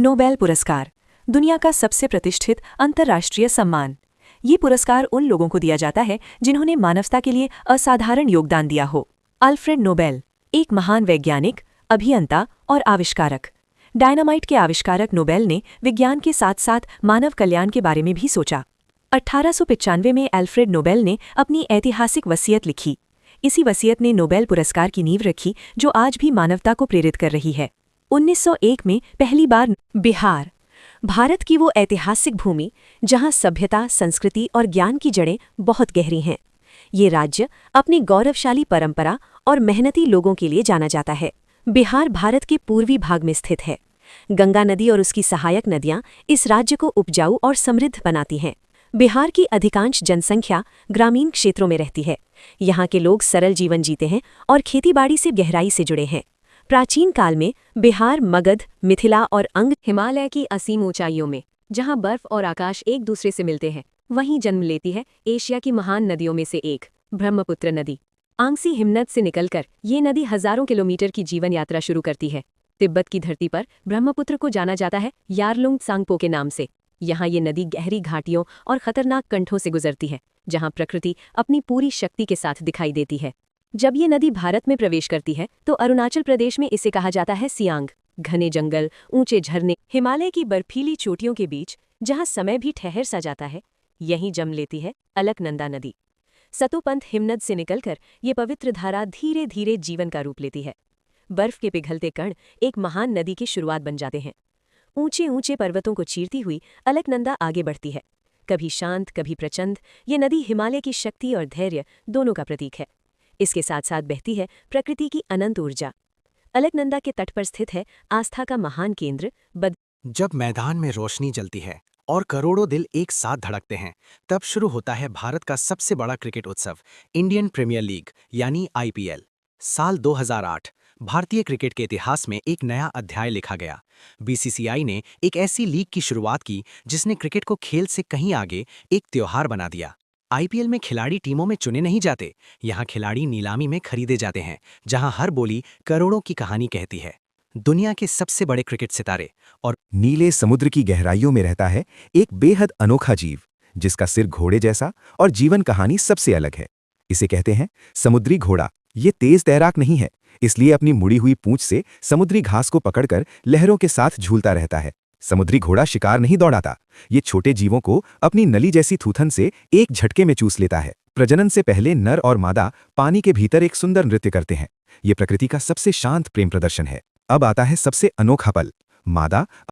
Nobel पुरस्कार, दुनिया का सबसे प्रतिष्ठित अंतर्राष्ट्रीय सम्मान। ये पुरस्कार उन लोगों को दिया जाता है जिन्होंने मानवता के लिए असाधारण योगदान दिया हो। अल्फ्रेड नोबेल एक महान वैज्ञानिक, अभियंता और आविष्कारक। डायनामाइट के आविष्कारक नोबेल ने विज्ञान के साथ साथ मानव कल्याण के बारे में भी सोचा। 1895 में अल्फ्रेड नोबेल ने अपनी ऐतिहासिक वसीयत लिखी। इसी वसीयत ने नोबेल पुरस्कार की नींव रखी जो आज भी मानवता को प्रेरित कर रही है। 1901 में पहली बार बिहार, भारत की वो ऐतिहासिक भूमि जहां सभ्यता, संस्कृति और ज्ञान की जड़ें बहुत गहरी हैं। ये राज्य अपनी गौरवशाली परंपरा और मेहनती लोगों के लिए जाना जाता है। बिहार भारत के पूर्वी भाग में स्थित है। गंगा नदी और उसकी सहायक नदियां इस राज्य को उपजाऊ और समृद्ध बनाती हैं। बिहार की अधिकांश जनसंख्या ग्रामीण क्षेत्रों में रहती है। यहाँ के लोग सरल जीवन जीते हैं और खेतीबाड़ी से गहराई से जुड़े हैं। प्राचीन काल में बिहार मगध, मिथिला और अंग हिमालय की असीम ऊंचाइयों में, जहां बर्फ और आकाश एक दूसरे से मिलते हैं, वहीं जन्म लेती है एशिया की महान नदियों में से एक, ब्रह्मपुत्र नदी। आंगसी हिमनद से निकलकर ये नदी हजारों किलोमीटर की जीवन यात्रा शुरू करती है। तिब्बत की धरती पर ब्रह्मपुत्र को जाना जाता है यारलुंग त्सांगपो के नाम से। यहाँ ये नदी गहरी घाटियों और खतरनाक कंठों से गुजरती है, जहाँ प्रकृति अपनी पूरी शक्ति के साथ दिखाई देती है। जब ये नदी भारत में प्रवेश करती है तो अरुणाचल प्रदेश में इसे कहा जाता है सियांग। घने जंगल, ऊंचे झरने, हिमालय की बर्फीली चोटियों के बीच जहां समय भी ठहर सा जाता है, यहीं जन्म लेती है अलकनंदा नदी। सतोपंथ हिमनद से निकलकर ये पवित्र धारा धीरे धीरे जीवन का रूप लेती है। बर्फ के पिघलते कण एक महान नदी की शुरुआत बन जाते हैं। ऊंचे ऊंचे पर्वतों को चीरती हुई अलकनंदा आगे बढ़ती है। कभी शांत, कभी प्रचंड, ये नदी हिमालय की शक्ति और धैर्य दोनों का प्रतीक है। इसके साथ साथ बहती है प्रकृति की अनंत ऊर्जा। अलकनंदा के तट पर स्थित है आस्था का महान केंद्र जब मैदान में रोशनी जलती है और करोड़ों दिल एक साथ धड़कते हैं, तब शुरू होता है भारत का सबसे बड़ा क्रिकेट उत्सव, इंडियन प्रीमियर लीग यानी आईपीएल। साल 2008 भारतीय क्रिकेट के इतिहास में एक नया अध्याय लिखा गया। बीसीसीआई ने एक ऐसी लीग की शुरुआत की जिसने क्रिकेट को खेल से कहीं आगे एक त्योहार बना दिया। आईपीएल में खिलाड़ी टीमों में चुने नहीं जाते, यहाँ खिलाड़ी नीलामी में खरीदे जाते हैं, जहाँ हर बोली करोड़ों की कहानी कहती है। दुनिया के सबसे बड़े क्रिकेट सितारे और नीले समुद्र की गहराइयों में रहता है एक बेहद अनोखा जीव, जिसका सिर घोड़े जैसा और जीवन कहानी सबसे अलग है। इसे कहते हैं समुद्री घोड़ा। ये तेज तैराक नहीं है, इसलिए अपनी मुड़ी हुई पूंछ से समुद्री घास को पकड़कर लहरों के साथ झूलता रहता है। समुद्री घोड़ा शिकार नहीं दौड़ाता, ये छोटे जीवों को अपनी नली जैसी थूथन से एक झटके में चूस लेता है। प्रजनन से पहले नर और मादा पानी के भीतर एक सुंदर नृत्य करते हैं। ये प्रकृति का सबसे शांत प्रेम प्रदर्शन है। अब आता है सबसे अनोखा पल। मादा